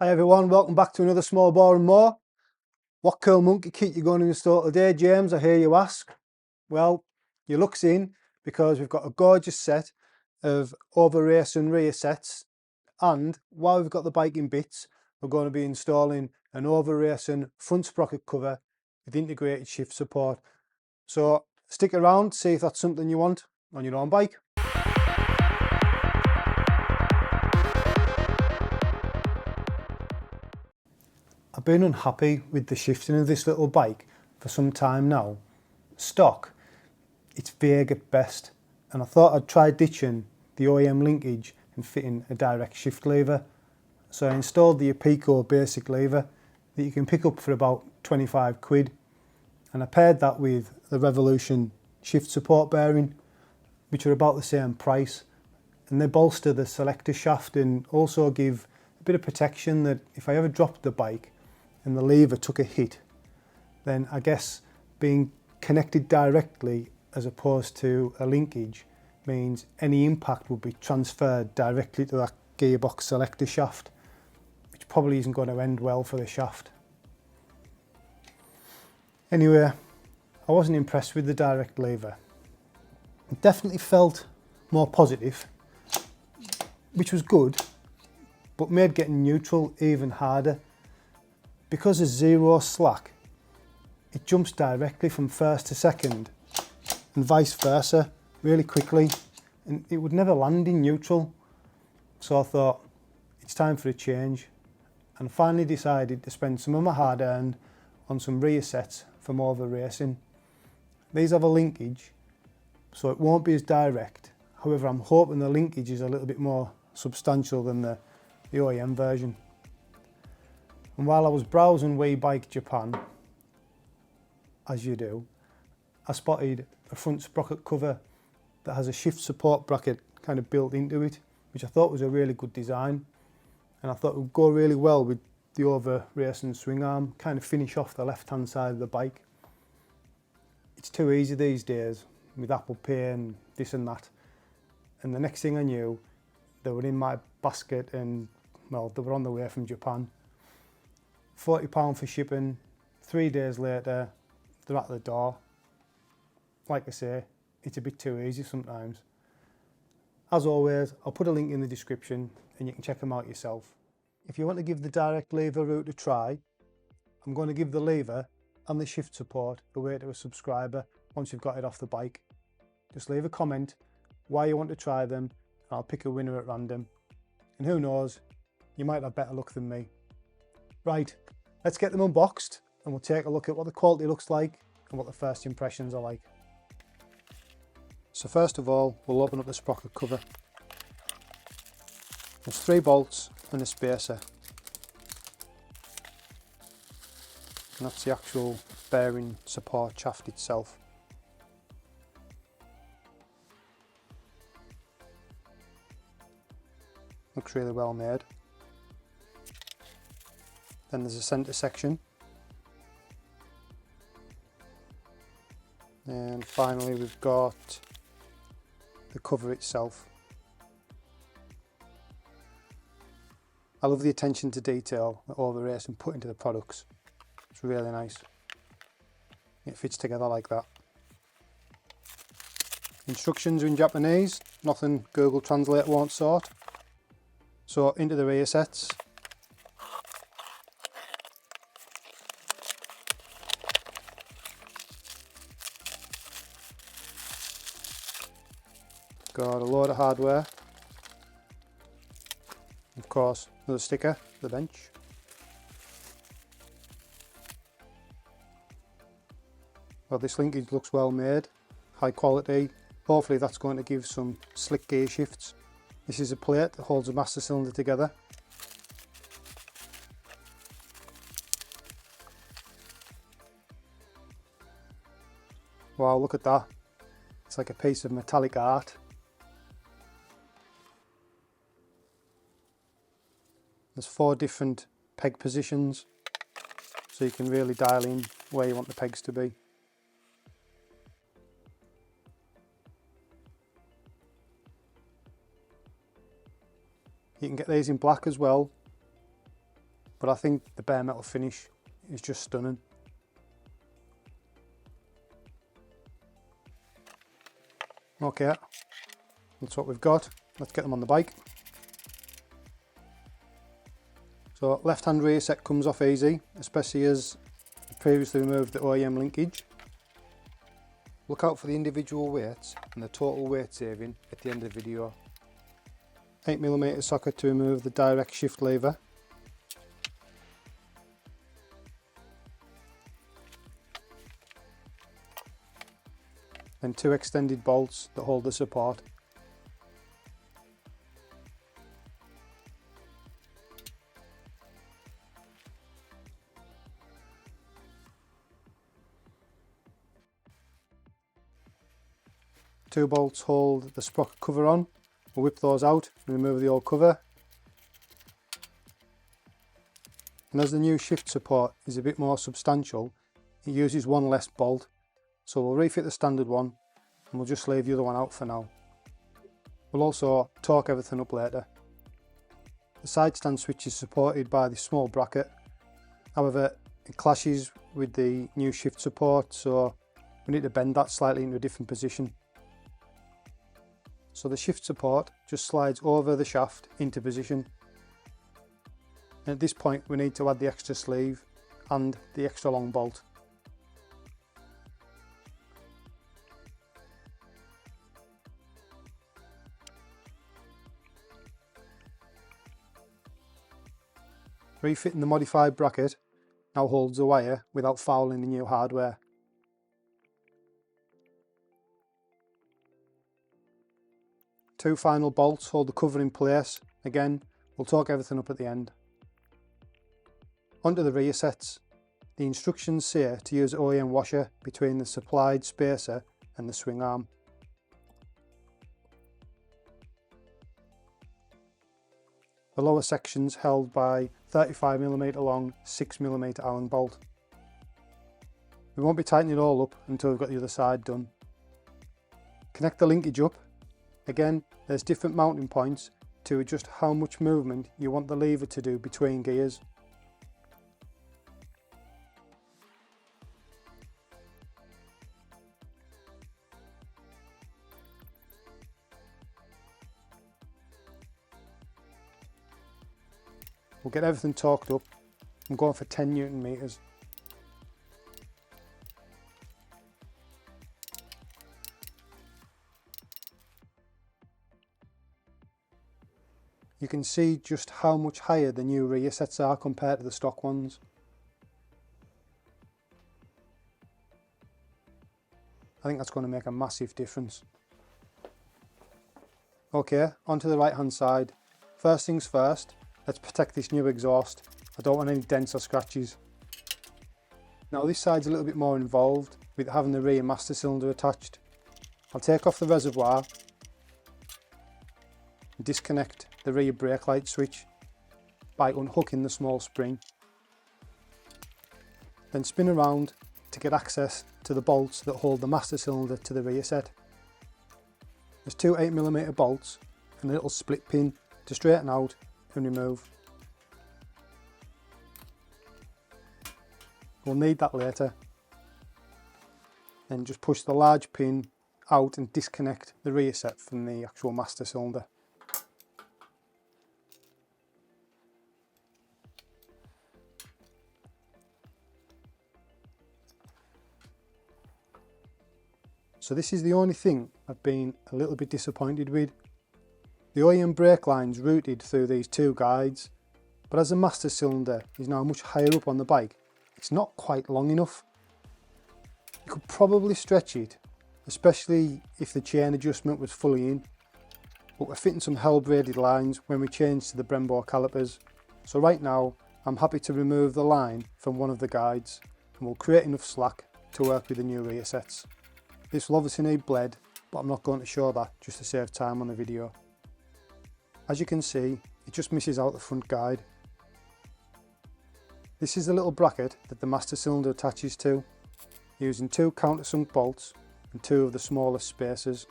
Hi everyone, welcome back to another Small Bore and More. What cool monkey kit you going to install today, James, I hear you ask? Well, your luck's in, because we've got a gorgeous set of Rearsets and Rearsets, and while we've got the bike in bits, we're going to be installing an Rearset front sprocket cover with integrated shift support. So stick around, see if that's something you want on your own bike. I've been unhappy with the shifting of this little bike for some time now. Stock, it's vague at best, and I thought I'd try ditching the OEM linkage and fitting a direct shift lever. So I installed the Apico basic lever that you can pick up for about 25 quid, and I paired that with the Revolution shift support bearing, which are about the same price, and they bolster the selector shaft and also give a bit of protection that if I ever dropped the bike and the lever took a hit, then I guess being connected directly as opposed to a linkage means any impact will be transferred directly to that gearbox selector shaft, which probably isn't going to end well for the shaft. Anyway, I wasn't impressed with the direct lever. It definitely felt more positive, which was good, but made getting neutral even harder. Because there's zero slack, it jumps directly from first to second and vice versa really quickly, and it would never land in neutral. So I thought it's time for a change, and finally decided to spend some of my hard earned on some Rearsets from Over Racing. These have a linkage, so it won't be as direct. However, I'm hoping the linkage is a little bit more substantial than the OEM version. And while I was browsing WeBike Japan, as you do, I spotted a front sprocket cover that has a shift support bracket kind of built into it, which I thought was a really good design, and I thought it would go really well with the Over Racing swing arm, kind of finish off the left hand side of the bike. It's too easy these days with Apple Pay and this and that, and the next thing I knew, they were in my basket and, well, they were on the way from Japan. £40 for shipping, 3 days later, they're at the door. Like I say, it's a bit too easy sometimes. As always, I'll put a link in the description and you can check them out yourself. If you want to give the direct lever route a try, I'm going to give the lever and the shift support away to a subscriber once you've got it off the bike. Just leave a comment why you want to try them, and I'll pick a winner at random. And who knows, you might have better luck than me. Right, let's get them unboxed and we'll take a look at what the quality looks like and what the first impressions are like. So first of all, we'll open up the sprocket cover. There's 3 bolts and a spacer. And that's the actual bearing support shaft itself. Looks really well made. Then there's a centre section, and finally we've got the cover itself. I love the attention to detail that Over Racing put into the products. It's really nice. It fits together like that. Instructions are in Japanese, nothing Google Translate won't sort. So into the Rearsets. Got a load of hardware, of course another sticker for the bench, well, this linkage looks well made, high quality. Hopefully that's going to give some slick gear shifts. This is a plate that holds the master cylinder together. Wow, look at that, it's like a piece of metallic art. There's 4 different peg positions, so you can really dial in where you want the pegs to be. You can get these in black as well, but I think the bare metal finish is just stunning. Okay, that's what we've got. Let's get them on the bike. So left hand rear set comes off easy, especially as I previously removed the OEM linkage. Look out for the individual weights and the total weight saving at the end of the video. 8mm socket to remove the direct shift lever. And 2 extended bolts that hold the support. Two bolts hold the sprocket cover on. We'll whip those out and remove the old cover. And as the new shift support is a bit more substantial, it uses one less bolt. So we'll refit the standard one and we'll just leave the other one out for now. We'll also torque everything up later. The side stand switch is supported by this small bracket. However, it clashes with the new shift support, so we need to bend that slightly into a different position. So the shift support just slides over the shaft into position. And at this point we need to add the extra sleeve and the extra long bolt. Refitting the modified bracket now holds the wire without fouling the new hardware. Two final bolts hold the cover in place. Again, we'll torque everything up at the end. Onto the rear sets. The instructions say to use OEM washer between the supplied spacer and the swing arm. The lower sections held by 35mm long 6mm Allen bolt. We won't be tightening it all up until we've got the other side done. Connect the linkage up. Again, there's different mounting points to adjust how much movement you want the lever to do between gears. We'll get everything torqued up. I'm going for 10 Newton meters. You can see just how much higher the new rear sets are compared to the stock ones. I think that's going to make a massive difference. Okay, onto the right hand side. First things first, let's protect this new exhaust. I don't want any dents or scratches. Now this side's a little bit more involved with having the rear master cylinder attached. I'll take off the reservoir and disconnect the rear brake light switch by unhooking the small spring. Then spin around to get access to the bolts that hold the master cylinder to the rear set. There's two 8mm bolts and a little split pin to straighten out and remove. We'll need that later. Then just push the large pin out and disconnect the rear set from the actual master cylinder. So this is the only thing I've been a little bit disappointed with. The OEM brake line's routed through these two guides, but as the master cylinder is now much higher up on the bike, it's not quite long enough. You could probably stretch it, especially if the chain adjustment was fully in, but we're fitting some hell braided lines when we change to the Brembo calipers. So right now I'm happy to remove the line from one of the guides and we'll create enough slack to work with the new rear sets. This will obviously need bled, but I'm not going to show that just to save time on the video. As you can see, it just misses out the front guide. This is the little bracket that the master cylinder attaches to, using two countersunk bolts and two of the smallest spacers.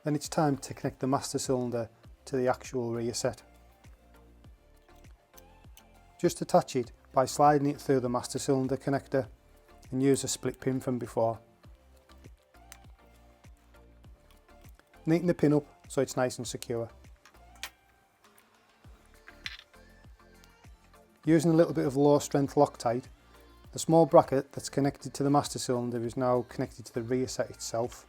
then it's time to connect the master cylinder to the actual rear set. Just attach it by sliding it through the master cylinder connector and use a split pin from before. Neaten the pin up so it's nice and secure. Using a little bit of low strength Loctite, the small bracket that's connected to the master cylinder is now connected to the rear set itself.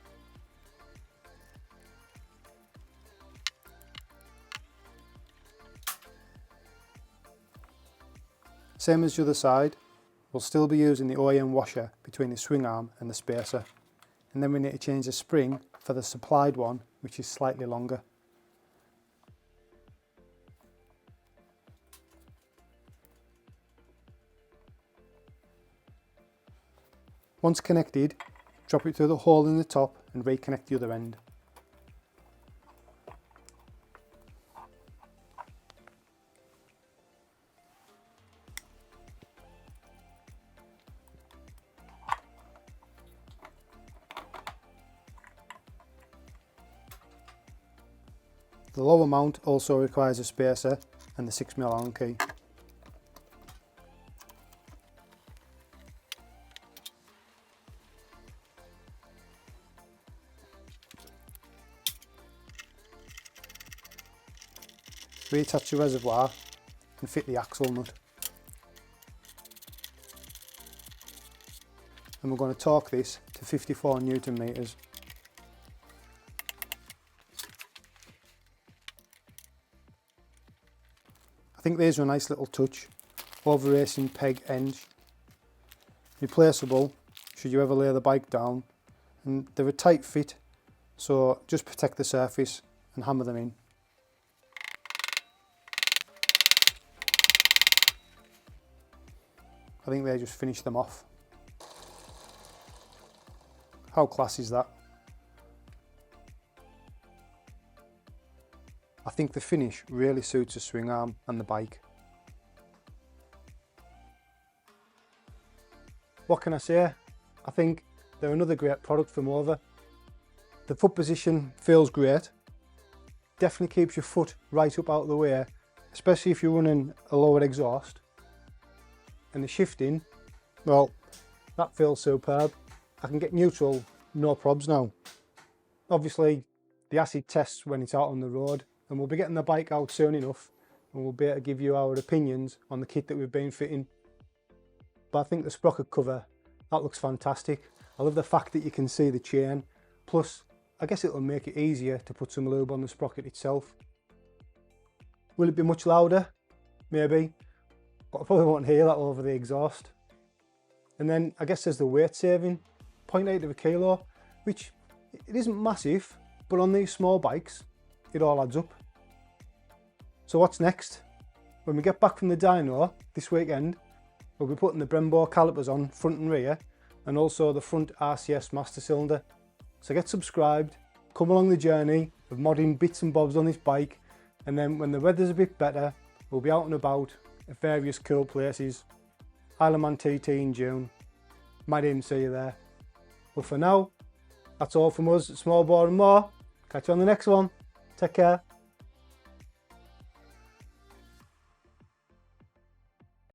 Same as the other side, we'll still be using the OEM washer between the swing arm and the spacer, and then we need to change the spring for the supplied one, which is slightly longer. Once connected, drop it through the hole in the top and reconnect the other end. The lower mount also requires a spacer and the 6mm Allen key. Reattach the reservoir and fit the axle nut. And we're going to torque this to 54 Newton meters. I think these are a nice little touch. Over racing peg ends, replaceable should you ever lay the bike down, and they're a tight fit, so just protect the surface and hammer them in. I think they just finish them off. How class is that? I think the finish really suits the swing arm and the bike. What can I say? I think they're another great product from Over. The foot position feels great. Definitely keeps your foot right up out of the way, especially if you're running a lower exhaust. And the shifting, well, that feels superb. I can get neutral, no probs now. Obviously, the acid tests when it's out on the road, and we'll be getting the bike out soon enough, and we'll be able to give you our opinions on the kit that we've been fitting. But I think the sprocket cover, that looks fantastic. I love the fact that you can see the chain, plus I guess it'll make it easier to put some lube on the sprocket itself. Will it be much louder? Maybe, but I probably won't hear that over the exhaust. And then I guess there's the weight saving, 0.8 of a kilo, which it isn't massive, but on these small bikes, it all adds up. So what's next? When we get back from the dyno this weekend, we'll be putting the Brembo calipers on front and rear, and also the front RCS master cylinder. So get subscribed, come along the journey of modding bits and bobs on this bike, and then when the weather's a bit better, we'll be out and about at various cool places. Isle of Man TT in June. Might even see you there. But for now, that's all from us at Small Bore and More. Catch you on the next one. Take care.